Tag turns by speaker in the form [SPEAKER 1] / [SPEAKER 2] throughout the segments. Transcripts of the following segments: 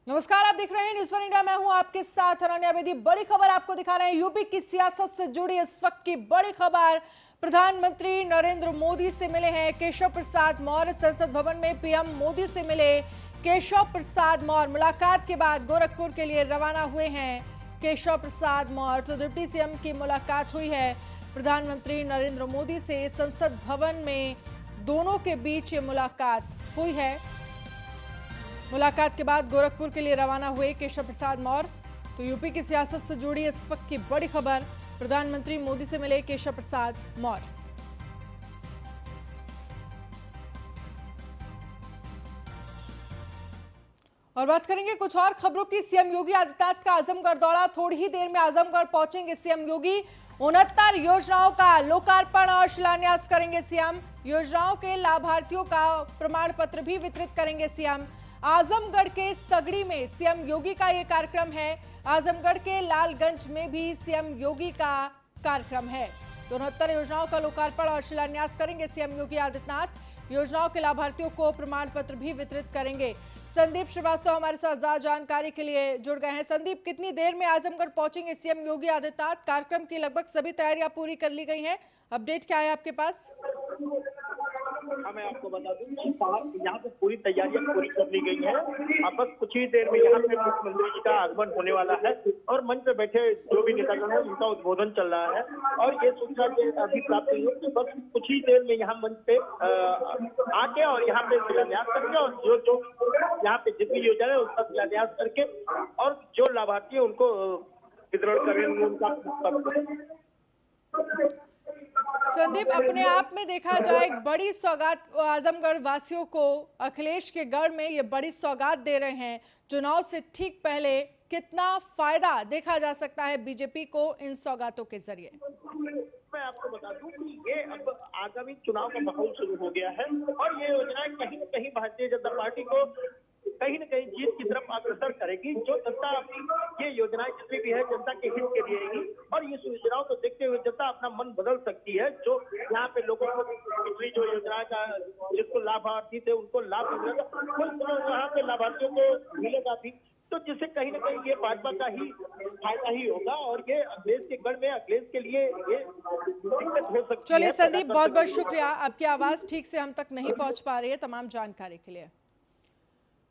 [SPEAKER 1] नमस्कार, आप देख रहे हैं न्यूज़ 1 इंडिया। मैं हूं आपके साथ अनन्या बेदी। बड़ी खबर आपको दिखा रहे हैं। यूपी की सियासत से जुड़ी इस वक्त की बड़ी खबर। प्रधानमंत्री नरेंद्र मोदी से मिले हैं केशव प्रसाद मौर्य। संसद भवन में पीएम मोदी से मिले केशव प्रसाद मौर्य। मुलाकात के बाद गोरखपुर के लिए रवाना हुए हैं केशव प्रसाद मौर्य। तो डिप्टी सीएम की मुलाकात हुई है प्रधानमंत्री नरेंद्र मोदी से। संसद भवन में दोनों के बीच ये मुलाकात हुई है। मुलाकात के बाद गोरखपुर के लिए रवाना हुए केशव प्रसाद मौर्य। तो यूपी की सियासत से जुड़ी इस वक्त की बड़ी खबर। प्रधानमंत्री मोदी से मिले केशव प्रसाद मौर्य। और बात करेंगे कुछ और खबरों की। सीएम योगी आदित्यनाथ का आजमगढ़ दौरा। थोड़ी ही देर में आजमगढ़ पहुंचेंगे सीएम योगी। 69 योजनाओं का लोकार्पण और शिलान्यास करेंगे सीएम। योजनाओं के लाभार्थियों का प्रमाण पत्र भी वितरित करेंगे सीएम। आजमगढ़ के सगड़ी में सीएम योगी का यह कार्यक्रम है। आजमगढ़ के लालगंज में भी सीएम योगी का कार्यक्रम है। 69 योजनाओं का लोकार्पण और शिलान्यास करेंगे सीएम योगी आदित्यनाथ। योजनाओं के लाभार्थियों को प्रमाण पत्र भी वितरित करेंगे। संदीप श्रीवास्तव हमारे साथ ज्यादा जानकारी के लिए जुड़ गए हैं। संदीप, कितनी देर में आजमगढ़ पहुंचेंगे सीएम योगी आदित्यनाथ? कार्यक्रम की लगभग सभी तैयारियां पूरी कर ली गई हैं। अपडेट क्या है आपके पास?
[SPEAKER 2] हाँ, मैं आपको बता दूं कि यहाँ पे पूरी तैयारियां पूरी कर ली गई हैं। अब बस कुछ ही देर में यहाँ पे मुख्यमंत्री जी का आगमन होने वाला है और मंच पे बैठे जो भी नेतागण हैं उनका उद्बोधन चल रहा है। और ये सूचना अभी प्राप्त हुई है कि बस कुछ ही देर में यहाँ मंच पे आके और यहाँ पे शिलान्यास करके और जो यहाँ पे जितनी योजना है उसका शिलान्यास करके और जो लाभार्थी है उनको वितरण करेंगे उनका।
[SPEAKER 1] संदीप, अपने आप में देखा जाए एक बड़ी सौगात आजमगढ़ वासियों को अखिलेश के गढ़ में ये बड़ी सौगात दे रहे हैं। चुनाव से ठीक पहले कितना फायदा देखा जा सकता है बीजेपी को इन सौगातों के जरिए?
[SPEAKER 2] मैं आपको बता दूं कि ये अब आगामी चुनाव का माहौल शुरू हो गया है और ये योजनाएं कहीं न कहीं भारतीय जनता पार्टी को कहीं न कहीं जीत की तरफ अग्रसर करेगी। जो जनता अपनी ये योजनाएं जितनी भी है जनता के हित के लिए ही और इस योजनाओं को देखते हुए जनता अपना मन बदल सकती है। जो यहाँ पे लोगों को पिछली जो योजना का जिसको लाभार्थी थे उनको लाभ मिलेगा, यहाँ पे लाभार्थियों को मिलेगा भी, तो जिससे कहीं ना कहीं ये भाजपा का ही फायदा ही होगा और ये अखिलेश के गढ़ में अखिलेश के लिए ये दिक्कत हो सकती है।
[SPEAKER 1] चलिए संदीप, बहुत बहुत शुक्रिया। आपकी आवाज ठीक से हम तक नहीं पहुंच पा रही है। तमाम जानकारी के लिए।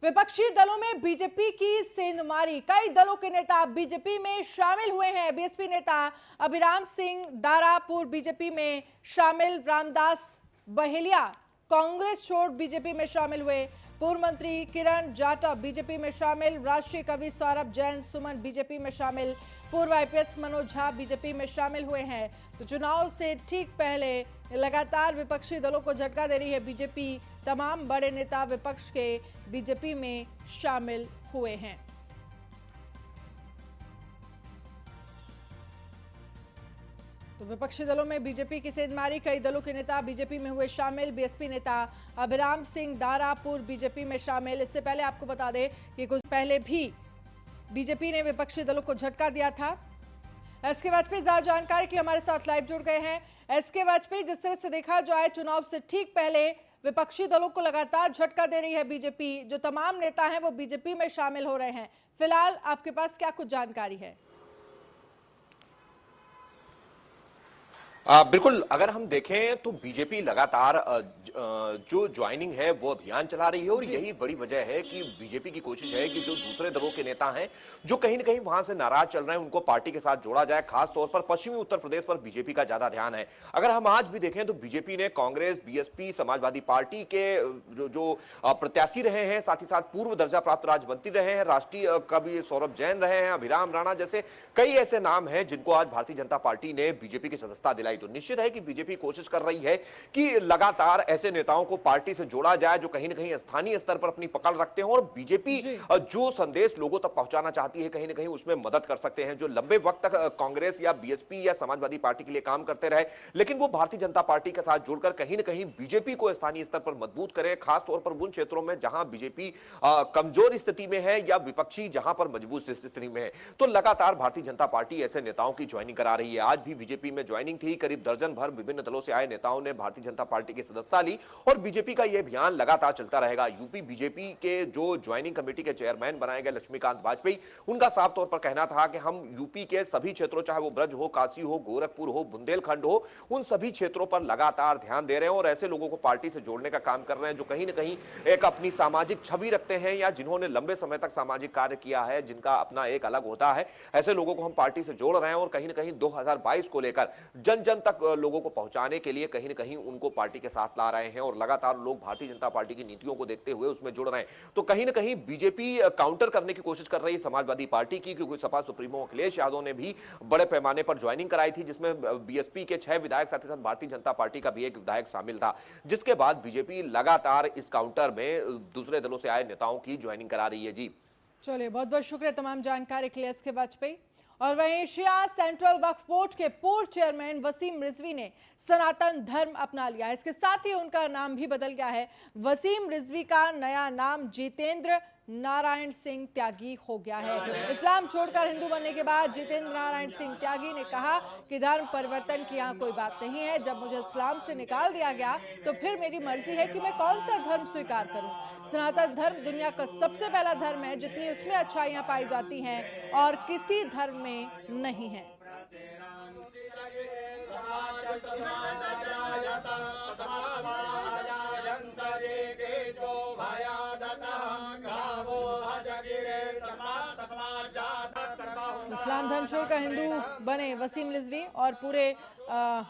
[SPEAKER 1] विपक्षी दलों में बीजेपी की सेंधमारी। कई दलों के नेता बीजेपी में शामिल हुए हैं। बीएसपी नेता अभिराम सिंह दारा पूर्व बीजेपी में शामिल। रामदास बहेलिया कांग्रेस छोड़ बीजेपी में शामिल हुए। पूर्व मंत्री किरण जाटव बीजेपी में शामिल। राष्ट्रीय कवि सौरभ जैन सुमन बीजेपी में शामिल। पूर्व आईपीएस मनोज झा बीजेपी में शामिल हुए हैं। तो चुनाव से ठीक पहले लगातार विपक्षी दलों को झटका दे रही है बीजेपी। तमाम बड़े नेता विपक्ष के बीजेपी में शामिल हुए हैं। तो विपक्षी दलों में बीजेपी की सेंधमारी। कई दलों के नेता बीजेपी में हुए शामिल। बीएसपी नेता अभिराम सिंह दारा पूर्व बीजेपी में शामिल। इससे पहले आपको बता दें कि कुछ पहले भी बीजेपी ने विपक्षी दलों को झटका दिया था। एसके वाजपेयी ज्यादा जानकारी के लिए हमारे साथ लाइव जुड़ गए हैं। एसके वाजपेयी, जिस तरह से देखा जाए चुनाव से ठीक पहले विपक्षी दलों को लगातार झटका दे रही है बीजेपी। जो तमाम नेता हैं वो बीजेपी में शामिल हो रहे हैं। फिलहाल आपके पास क्या कुछ जानकारी है?
[SPEAKER 3] बिल्कुल, अगर हम देखें तो बीजेपी लगातार जो ज्वाइनिंग है वो अभियान चला रही है और यही बड़ी वजह है कि बीजेपी की कोशिश है कि जो दूसरे दलों के नेता हैं जो कहीं ना कहीं वहां से नाराज चल रहे हैं उनको पार्टी के साथ जोड़ा जाए। खास तौर पर पश्चिमी उत्तर प्रदेश पर बीजेपी का ज्यादा ध्यान है। अगर हम आज भी देखें तो बीजेपी ने कांग्रेस, बीएसपी, समाजवादी पार्टी के जो प्रत्याशी रहे हैं, साथ ही साथ पूर्व दर्जा प्राप्त राज्य रहे हैं, राष्ट्रीय कवि सौरभ जैन रहे हैं, अभिराम राणा जैसे कई ऐसे नाम हैं जिनको आज भारतीय जनता पार्टी ने बीजेपी की सदस्यता दिलाई। तो निश्चित है कि बीजेपी कोशिश कर रही है कि लगातार ऐसे नेताओं को पार्टी से जोड़ा जाए जो कहीं ना कहीं स्थानीय स्तर पर अपनी पकड़ रखते हैं और बीजेपी जो संदेश लोगों तक पहुंचाना चाहती है कहीं ना कहीं उसमें मदद कर सकते हैं। जो लंबे वक्त तक कांग्रेस या बीएसपी या समाजवादी पार्टी के लिए काम करते रहे लेकिन वो भारतीय जनता पार्टी के साथ जुड़कर कहीं ना कहीं बीजेपी को स्थानीय स्तर पर मजबूत करे, खासतौर पर उन क्षेत्रों में जहां बीजेपी कमजोर स्थिति में है या विपक्षी जहां पर मजबूत स्थिति में है। तो लगातार भारतीय जनता पार्टी ऐसे नेताओं की ज्वाइनिंग करा रही है। आज भी बीजेपी में ज्वाइनिंग थी करीब दर्जन भर विभिन्न दलों से आए नेताओं ने भारतीय जनता पार्टी की सदस्यता ली और बीजेपी का यह अभियान लगातार चलता रहेगा। यूपी बीजेपी के जो ज्वाइनिंग कमेटी के चेयरमैन बनाए गए लक्ष्मीकांत वाजपेयी, उनका साफ तौर पर कहना था कि हम यूपी के सभी क्षेत्रों, चाहे वो ब्रज हो, काशी हो, गोरखपुर हो, बुंदेलखंड हो, उन सभी क्षेत्रों पर लगातार ध्यान दे रहे हैं और ऐसे लोगों को पार्टी से जोड़ने का काम कर रहे हैं जो कहीं ना कहीं एक अपनी सामाजिक छवि रखते हैं या जिन्होंने लंबे समय तक सामाजिक कार्य किया है, जिनका अपना एक अलग होता है। ऐसे लोगों को हम पार्टी से जोड़ रहे हैं और कहीं ना कहीं 2022 को लेकर जन जन तक लोगों को पहुंचाने के लिए कहीं ना कहीं उनको पार्टी के साथ ला रहे हैं और लगातार लोग भारतीय जनता पार्टी की नीतियों को देखते हुए उसमें जुड़ रहे हैं। तो कहीं ना कहीं बीजेपी काउंटर करने की कोशिश कर रही है समाजवादी पार्टी की, क्योंकि सपा सुप्रीमो अखिलेश यादव ने भी बड़े पैमाने पर ज्वाइनिंग कराई थी, जिसमें बीएसपी के 6 विधायक, साथ ही साथ भारतीय जनता पार्टी का भी एक विधायक शामिल था, जिसके बाद बीजेपी लगातार इस काउंटर में दूसरे दलों से आए नेताओं की ज्वाइनिंग करा रही है। जी
[SPEAKER 1] चलिए, बहुत बहुत शुक्रिया तमाम जानकारी के लिए एसके वाजपेयी। और वहीं एशिया सेंट्रल वक्फ बोर्ड के पूर्व चेयरमैन वसीम रिजवी ने सनातन धर्म अपना लिया है। इसके साथ ही उनका नाम भी बदल गया है। वसीम रिजवी का नया नाम जितेंद्र नारायण सिंह त्यागी हो गया है। इस्लाम छोड़कर हिंदू बनने के बाद जितेंद्र नारायण सिंह त्यागी ने कहा कि धर्म परिवर्तन की यहाँ कोई बात नहीं है। जब मुझे इस्लाम से निकाल दिया गया तो फिर मेरी मर्जी है कि मैं कौन सा धर्म स्वीकार करूं। सनातन धर्म दुनिया का सबसे पहला धर्म है, जितनी उसमें अच्छाइयां पाई जाती हैं और किसी धर्म में नहीं है। इस्लाम धर्म छोड़कर हिंदू बने वसीम रिजवी और पूरे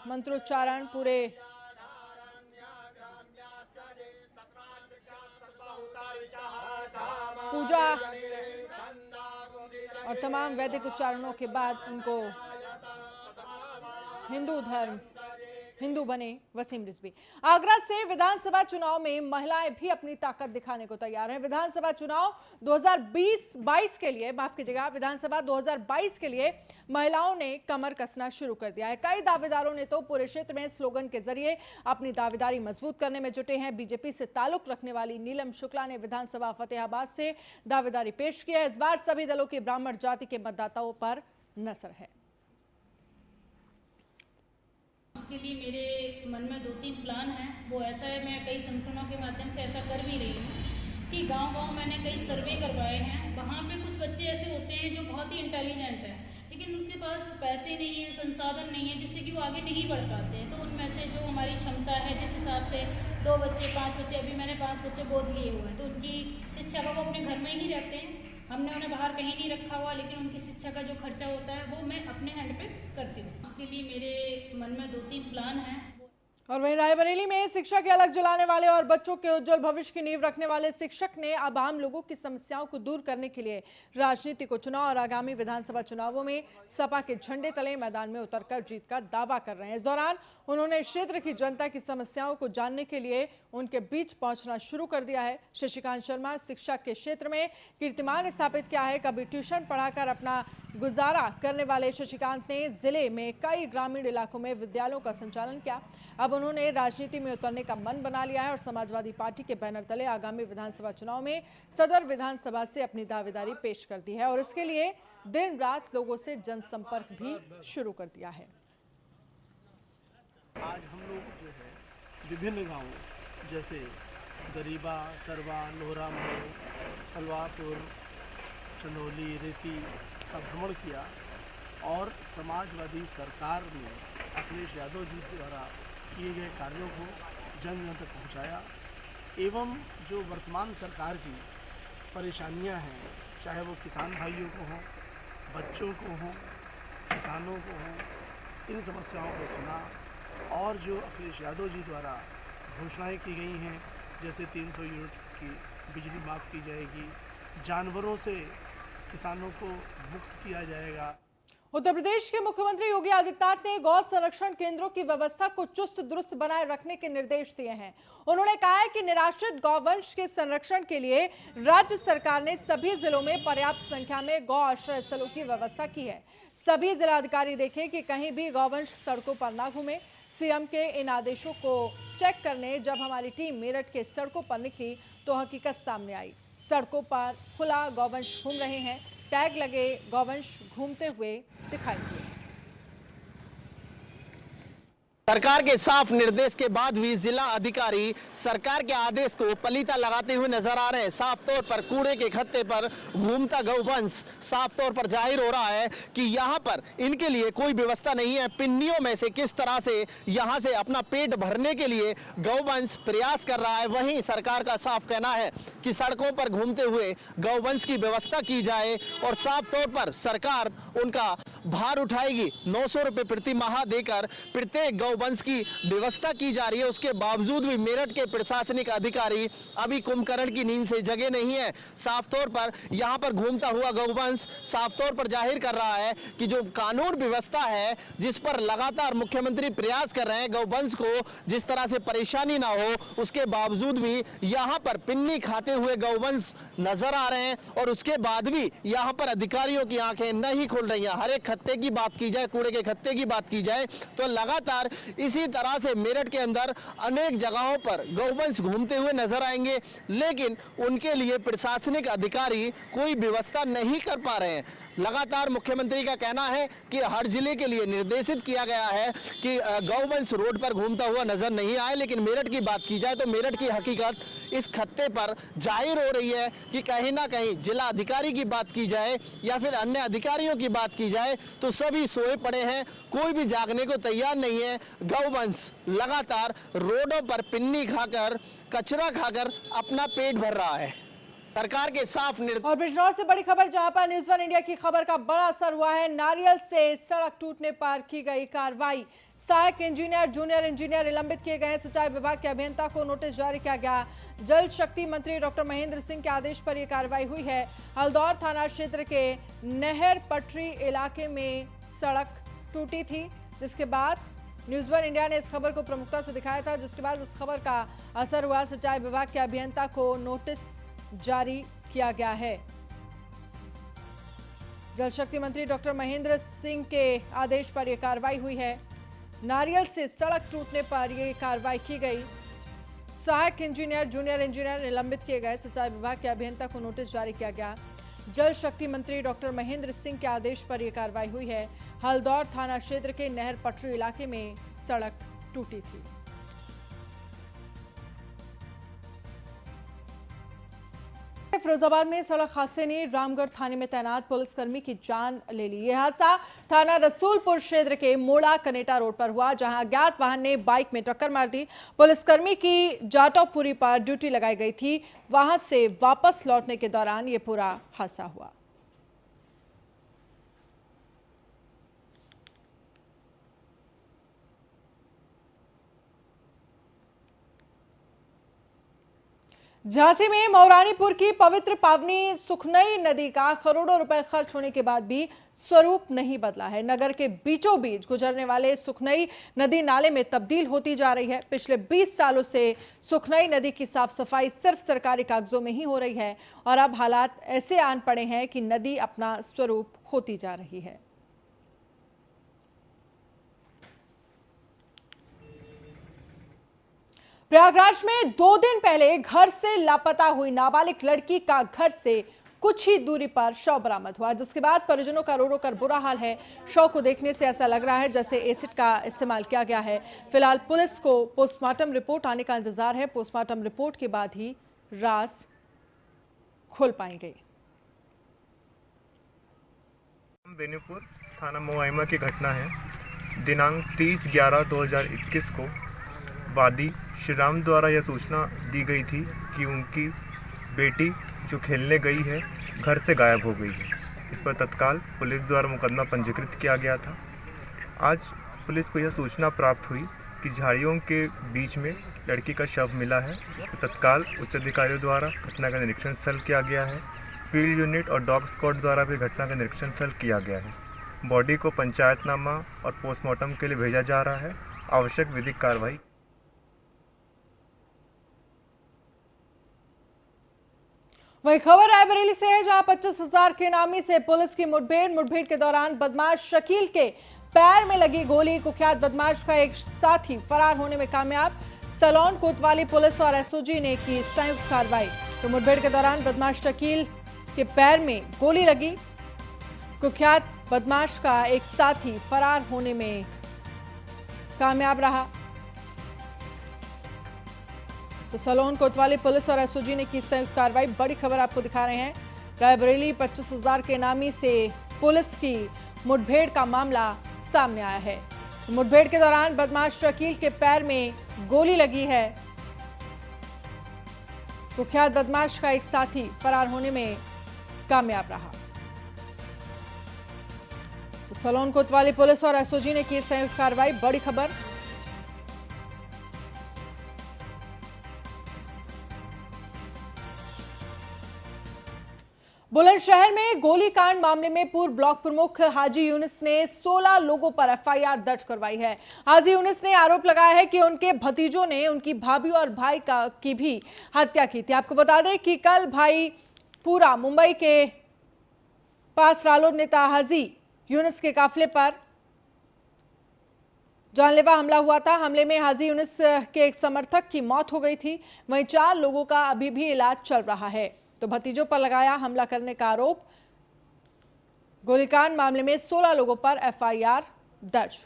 [SPEAKER 1] मंत्रोच्चारण, पूरे पूजा और तमाम वैदिक उच्चारणों के बाद उनको हिंदू बने वसीम रिजवी। आगरा से विधानसभा चुनाव में महिलाएं भी अपनी ताकत दिखाने को तैयार हैं। विधानसभा चुनाव 2022 के लिए, माफ कीजिएगा, विधानसभा 2022 के लिए महिलाओं ने कमर कसना शुरू कर दिया है। कई दावेदारों ने तो पूरे क्षेत्र में स्लोगन के जरिए अपनी दावेदारी मजबूत करने में जुटे हैं। बीजेपी से ताल्लुक रखने वाली नीलम शुक्ला ने विधानसभा फतेहाबाद से दावेदारी पेश की है। इस बार सभी दलों की ब्राह्मण जाति के मतदाताओं पर नजर है।
[SPEAKER 4] उसके लिए मेरे मन में 2-3 प्लान हैं। वो ऐसा है, मैं कई संगठनों के माध्यम से ऐसा कर भी रही हूँ कि गांव-गांव मैंने कई सर्वे करवाए हैं। वहाँ पे कुछ बच्चे ऐसे होते हैं जो बहुत ही इंटेलिजेंट हैं, लेकिन उनके पास पैसे नहीं है, संसाधन नहीं है, जिससे कि वो आगे नहीं बढ़ पाते हैं। तो उनमें से जो हमारी क्षमता है, जिस हिसाब से 2 बच्चे 5 बच्चे, अभी मैंने 5 बच्चे गोद लिए हुए हैं, तो उनकी शिक्षा का वो अपने घर में ही रहते हैं, हमने उन्हें बाहर कहीं नहीं रखा हुआ, लेकिन उनकी शिक्षा का जो खर्चा होता है वो मैं अपने हैंड पे करती हूँ। उसके लिए मेरे मन में 2-3 प्लान हैं।
[SPEAKER 1] और वहीं रायबरेली में शिक्षा की अलग जलाने वाले और बच्चों के उज्जवल भविष्य की नींव रखने वाले शिक्षक ने अब आम लोगों की समस्याओं को दूर करने के लिए राजनीति को चुना और आगामी विधानसभा चुनावों में सपा के झंडे तले मैदान में उतरकर जीत का दावा कर रहे हैं। इस दौरान उन्होंने क्षेत्र की जनता की समस्याओं को जानने के लिए उनके बीच पहुंचना शुरू कर दिया है। शशिकांत शर्मा शिक्षा के क्षेत्र में कीर्तिमान स्थापित किया है। कभी ट्यूशन पढ़ाकर अपना गुजारा करने वाले शशिकांत ने जिले में कई ग्रामीण इलाकों में विद्यालयों का संचालन किया। अब उन्होंने राजनीति में उतरने का मन बना लिया है और समाजवादी पार्टी के बैनर तले आगामी विधानसभा चुनाव में सदर विधानसभा से अपनी दावेदारी पेश कर दी है और इसके लिए दिन रात लोगों से जनसंपर्क भी शुरू कर दिया है।
[SPEAKER 5] आज हम लोग जो है विभिन्न गांवों जैसे गरीबा, सरवा, लोहरा मोड़, सलवापुर, चंदौली, रेती का भ्रमण किया और समाजवादी सरकार ने अखिलेश यादव जी द्वारा किए गए कार्यों को जन जन तक पहुँचाया एवं जो वर्तमान सरकार की परेशानियां हैं, चाहे वो किसान भाइयों को हों, बच्चों को हों, किसानों को हों, इन समस्याओं को सुना और जो अखिलेश यादव जी द्वारा घोषणाएं की गई हैं, जैसे 300 यूनिट की बिजली माफ़ की जाएगी, जानवरों से किसानों को मुक्त किया जाएगा।
[SPEAKER 1] उत्तर प्रदेश के मुख्यमंत्री योगी आदित्यनाथ ने गौ संरक्षण केंद्रों की व्यवस्था को चुस्त दुरुस्त बनाए रखने के निर्देश दिए हैं। उन्होंने कहा है कि निराश्रित गौवंश के संरक्षण के लिए राज्य सरकार ने सभी जिलों में पर्याप्त संख्या में गौ आश्रय स्थलों की व्यवस्था की है। सभी जिलाधिकारी देखें कि कहीं भी गौवंश सड़कों पर ना घूमे। सीएम के इन आदेशों को चेक करने जब हमारी टीम मेरठ के सड़कों पर निकली तो हकीकत सामने आई। सड़कों पर खुला गौवंश घूम रहे हैं, टैग लगे गौवंश घूमते हुए दिखाई दिए।
[SPEAKER 6] सरकार के साफ निर्देश के बाद भी जिला अधिकारी सरकार के आदेश को पलीता लगाते हुए नजर आ रहे हैं। साफ तौर पर कूड़े के खत्ते पर घूमता गौवंश साफ तौर पर जाहिर हो रहा है कि यहाँ पर इनके लिए कोई व्यवस्था नहीं है। पिन्नियों में से किस तरह से यहाँ से अपना पेट भरने के लिए गौवंश प्रयास कर रहा है। वहीं सरकार का साफ कहना है कि सड़कों पर घूमते हुए गौवंश की व्यवस्था की जाए और साफ तौर पर सरकार उनका भार उठाएगी। 900 रुपये प्रति माह देकर प्रत्येक गौवंश की व्यवस्था की जा रही है। उसके बावजूद भी मेरठ के प्रशासनिक अधिकारी अभी कुंभकर्ण की नींद से जगे नहीं है। साफ तौर पर यहाँ पर घूमता हुआ गौवंश साफ तौर पर जाहिर कर रहा है कि जो कानून व्यवस्था है जिस पर लगातार मुख्यमंत्री प्रयास कर रहे हैं गौवंश को जिस तरह से परेशानी ना हो, उसके बावजूद भी यहाँ पर पिन्नी खाते हुए गौवंश नजर आ रहे हैं और उसके बाद भी यहाँ पर अधिकारियों की आंखें नहीं खुल रही हैं। हर एक खत्ते की बात की जाए, कूड़े के खत्ते की बात की जाए तो लगातार इसी तरह से मेरठ के अंदर अनेक जगहों पर गौवंश घूमते हुए नजर आएंगे, लेकिन उनके लिए प्रशासनिक अधिकारी कोई व्यवस्था नहीं कर पा रहे हैं। लगातार मुख्यमंत्री का कहना है कि हर जिले के लिए निर्देशित किया गया है कि गौवंश रोड पर घूमता हुआ नजर नहीं आए, लेकिन मेरठ की बात की जाए तो मेरठ की हकीकत इस खत्ते पर जाहिर हो रही है कि कहीं ना कहीं जिला अधिकारी की बात की जाए या फिर अन्य अधिकारियों की बात की जाए तो सभी सोए पड़े हैं, कोई भी जागने को तैयार नहीं है। गौवंश लगातार रोडों पर पिन्नी खाकर, कचरा खाकर अपना पेट भर रहा है। सरकार के साफ
[SPEAKER 1] और बिजनौर से बड़ी खबर जहां पर न्यूज़ वन इंडिया की खबर का बड़ा असर हुआ है। नारियल से सड़क टूटने पर की गई कार्रवाई। सहायक इंजीनियर, जूनियर इंजीनियर निलंबित किए गए। सिंचाई विभाग के अभियंता को नोटिस जारी किया गया। जल शक्ति मंत्री डॉक्टर महेंद्र सिंह के आदेश पर यह कार्रवाई हुई है। हल्दौर थाना क्षेत्र के नहर पटरी इलाके में सड़क टूटी थी, जिसके बाद न्यूज़ वन इंडिया ने इस खबर को प्रमुखता से दिखाया था, जिसके बाद इस खबर का असर हुआ। सिंचाई विभाग के अभियंता को नोटिस जारी किया गया है। जल शक्ति मंत्री डॉक्टर महेंद्र सिंह के आदेश पर यह कार्रवाई हुई है। नारियल से सड़क टूटने पर यह कार्रवाई की गई। सहायक इंजीनियर, जूनियर इंजीनियर निलंबित किए गए। सिंचाई विभाग के अभियंता को नोटिस जारी किया गया। जल शक्ति मंत्री डॉक्टर महेंद्र सिंह के आदेश पर यह कार्रवाई हुई है। हल्दौर थाना क्षेत्र के नहर पटरी इलाके में सड़क टूटी थी। फिरोजाबाद में सड़क हादसे ने रामगढ़ थाने में तैनात पुलिसकर्मी की जान ले ली। यह हादसा थाना रसूलपुर क्षेत्र के मोड़ा कनेटा रोड पर हुआ, जहां अज्ञात वाहन ने बाइक में टक्कर मार दी। पुलिसकर्मी की जाटौपुरी पर ड्यूटी लगाई गई थी। वहां से वापस लौटने के दौरान यह पूरा हादसा हुआ। झांसी में मौरानीपुर की पवित्र पावनी सुखनई नदी का करोड़ों रुपए खर्च होने के बाद भी स्वरूप नहीं बदला है। नगर के बीचों बीच गुजरने वाले सुखनई नदी नाले में तब्दील होती जा रही है। पिछले 20 सालों से सुखनई नदी की साफ सफाई सिर्फ सरकारी कागजों में ही हो रही है और अब हालात ऐसे आन पड़े हैं कि नदी अपना स्वरूप खोती जा रही है। प्रयागराज में 2 दिन पहले घर से लापता हुई नाबालिग लड़की का घर से कुछ ही दूरी पर शव बरामद हुआ, जिसके बाद परिजनों का रो रो कर बुरा हाल है। शव को देखने से ऐसा लग रहा है जैसे एसिड का इस्तेमाल किया गया है। फिलहाल पुलिस को पोस्टमार्टम रिपोर्ट आने का इंतजार है। पोस्टमार्टम रिपोर्ट के बाद ही राज खुल पाएंगे।
[SPEAKER 7] बेनीपुर थाना मोहाइमा की घटना है। दिनांक 30/11/2021 को वादी श्रीराम द्वारा यह सूचना दी गई थी कि उनकी बेटी जो खेलने गई है घर से गायब हो गई है। इस पर तत्काल पुलिस द्वारा मुकदमा पंजीकृत किया गया था। आज पुलिस को यह सूचना प्राप्त हुई कि झाड़ियों के बीच में लड़की का शव मिला है। इस पर तत्काल उच्च अधिकारियों द्वारा घटना का निरीक्षण स्थल किया गया है। फील्ड यूनिट और डॉग स्क्वाड द्वारा भी घटना का निरीक्षण स्थल किया गया है। बॉडी को पंचायतनामा और पोस्टमार्टम के लिए भेजा जा रहा है। आवश्यक विधिक कार्रवाई।
[SPEAKER 1] वही खबर रायबरेली से है, जहां 25,000 के इनामी से पुलिस की मुठभेड़ के दौरान बदमाश शकील के पैर में लगी गोली। कुख्यात बदमाश का एक साथी फरार होने में कामयाब। सलोन कोतवाली पुलिस और एसओजी ने की संयुक्त कार्रवाई। तो मुठभेड़ के दौरान बदमाश शकील के पैर में गोली लगी। कुख्यात बदमाश का एक साथी फरार होने में कामयाब रहा। तो सलोन कोतवाली पुलिस और एसओजी ने की संयुक्त कार्रवाई। बड़ी खबर आपको दिखा रहे हैं। रायबरेली 25,000 के इनामी से पुलिस की मुठभेड़ का मामला सामने आया है। मुठभेड़ के दौरान बदमाश शकील के पैर में गोली लगी है। कुख्यात बदमाश का एक साथी फरार होने में कामयाब रहा। तो सलोन कोतवाली पुलिस और एसओजी ने की संयुक्त कार्रवाई। बड़ी खबर। बुलंदशहर में गोलीकांड मामले में पूर्व ब्लॉक प्रमुख हाजी यूनिस ने 16 लोगों पर एफआईआर दर्ज करवाई है। हाजी यूनिस ने आरोप लगाया है कि उनके भतीजों ने उनकी भाभी और भाई की भी हत्या की थी। आपको बता दें कि कल भाई पूरा मुंबई के पास रालोद नेता हाजी यूनिस के काफिले पर जानलेवा हमला हुआ था। हमले में हाजी यूनिस के एक समर्थक की मौत हो गई थी। वहीं 4 लोगों का अभी भी इलाज चल रहा है। तो भतीजों पर लगाया हमला करने का आरोप। गोलीकांड मामले में 16 लोगों पर एफआईआर दर्ज।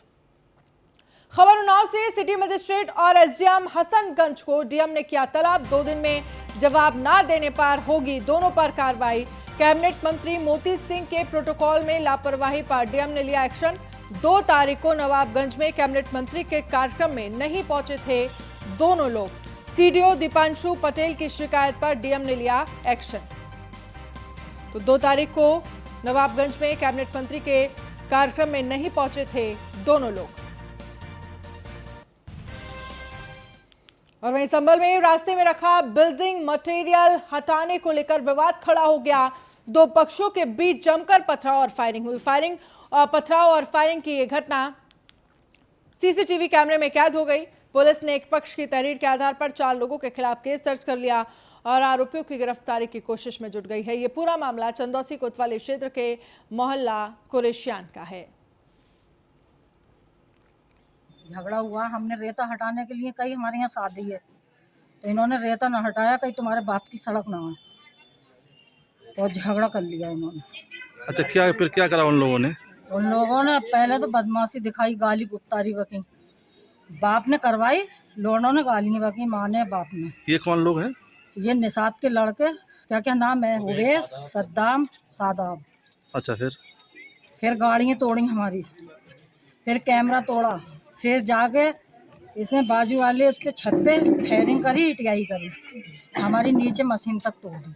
[SPEAKER 1] खबर उन्नाव से। सिटी मजिस्ट्रेट और एसडीएम हसनगंज को डीएम ने किया तलब। 2 दिन में जवाब न देने पर होगी दोनों पर कार्रवाई। कैबिनेट मंत्री मोती सिंह के प्रोटोकॉल में लापरवाही पर डीएम ने लिया एक्शन। 2 तारीख को नवाबगंज में कैबिनेट मंत्री के कार्यक्रम में नहीं पहुंचे थे दोनों लोग। सीडीओ दीपांशु पटेल की शिकायत पर डीएम ने लिया एक्शन। तो 2 तारीख को नवाबगंज में कैबिनेट मंत्री के कार्यक्रम में नहीं पहुंचे थे दोनों लोग। और वहीं संभल में रास्ते में रखा बिल्डिंग मटेरियल हटाने को लेकर विवाद खड़ा हो गया। 2 पक्षों के बीच जमकर पथराव और फायरिंग हुई। पथराव और फायरिंग की यह घटना सीसीटीवी कैमरे में कैद हो गई। पुलिस ने एक पक्ष की तहरीर के आधार पर 4 लोगों के खिलाफ केस दर्ज कर लिया और आरोपियों की गिरफ्तारी की कोशिश में जुट गई है। ये पूरा मामला चंदौसी कोतवाली क्षेत्र के मोहल्ला कुरेशियान का है।
[SPEAKER 8] झगड़ा हुआ, हमने रेता हटाने के लिए, कहीं हमारे यहाँ शादी है तो इन्होंने रेता न हटाया, कहीं तुम्हारे बाप की सड़क ना हो, तो झगड़ा कर लिया इन्होंने।
[SPEAKER 9] अच्छा, फिर क्या करा उन लोगों ने?
[SPEAKER 8] उन लोगों ने पहले तो बदमाशी दिखाई, गाली गुप्तारी बकी, बाप ने करवाई, लोगों ने गालियाँ बकी, माँ ने बाप ने।
[SPEAKER 9] ये कौन लोग हैं?
[SPEAKER 8] ये निषाद के लड़के, क्या क्या नाम है, उवैस, सद्दाम, सादाब।
[SPEAKER 9] अच्छा,
[SPEAKER 8] फिर गाड़ियाँ तोड़ी हमारी, फिर कैमरा तोड़ा, फिर जाके इसने बाजू वाले उस पे छत पे फायरिंग करी, ईटियाई करी, हमारी नीचे मशीन तक तोड़ दी।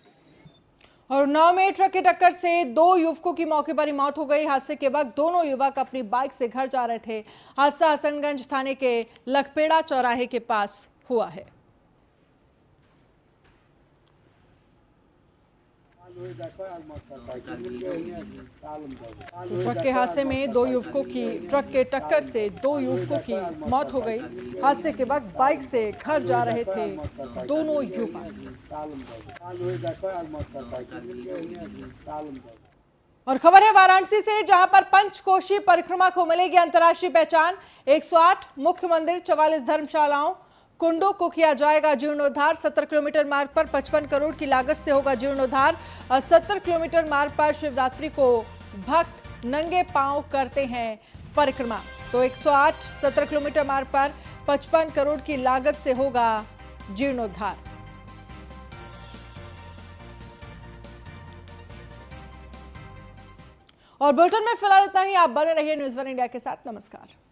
[SPEAKER 1] और उन्नाव में ट्रक की टक्कर से 2 युवकों की मौके पर ही मौत हो गई। हादसे के वक्त दोनों युवक अपनी बाइक से घर जा रहे थे। हादसा हसनगंज थाने के लखपेड़ा चौराहे के पास हुआ है। तो ट्रक के हादसे में 2 युवकों की ट्रक के टक्कर से 2 युवकों की मौत हो गई। हादसे के वक्त बाइक से घर जा रहे थे दोनों युवक। और खबर है वाराणसी से, जहां पर पंचकोशी परिक्रमा को मिलेगी अंतर्राष्ट्रीय पहचान। 108 मुख्य मंदिर, 44 धर्मशालाओं, कुंडों को किया जाएगा जीर्णोद्धार। 70 किलोमीटर मार्ग पर 55 करोड़ की लागत से होगा जीर्णोद्धार। 70 किलोमीटर मार्ग पर शिवरात्रि को भक्त नंगे पांव करते हैं परिक्रमा। तो 108 70 किलोमीटर मार्ग पर 55 करोड़ की लागत से होगा जीर्णोद्धार। और बुलेटिन में फिलहाल इतना ही। आप बने रहिए न्यूज़ वन इंडिया के साथ। नमस्कार।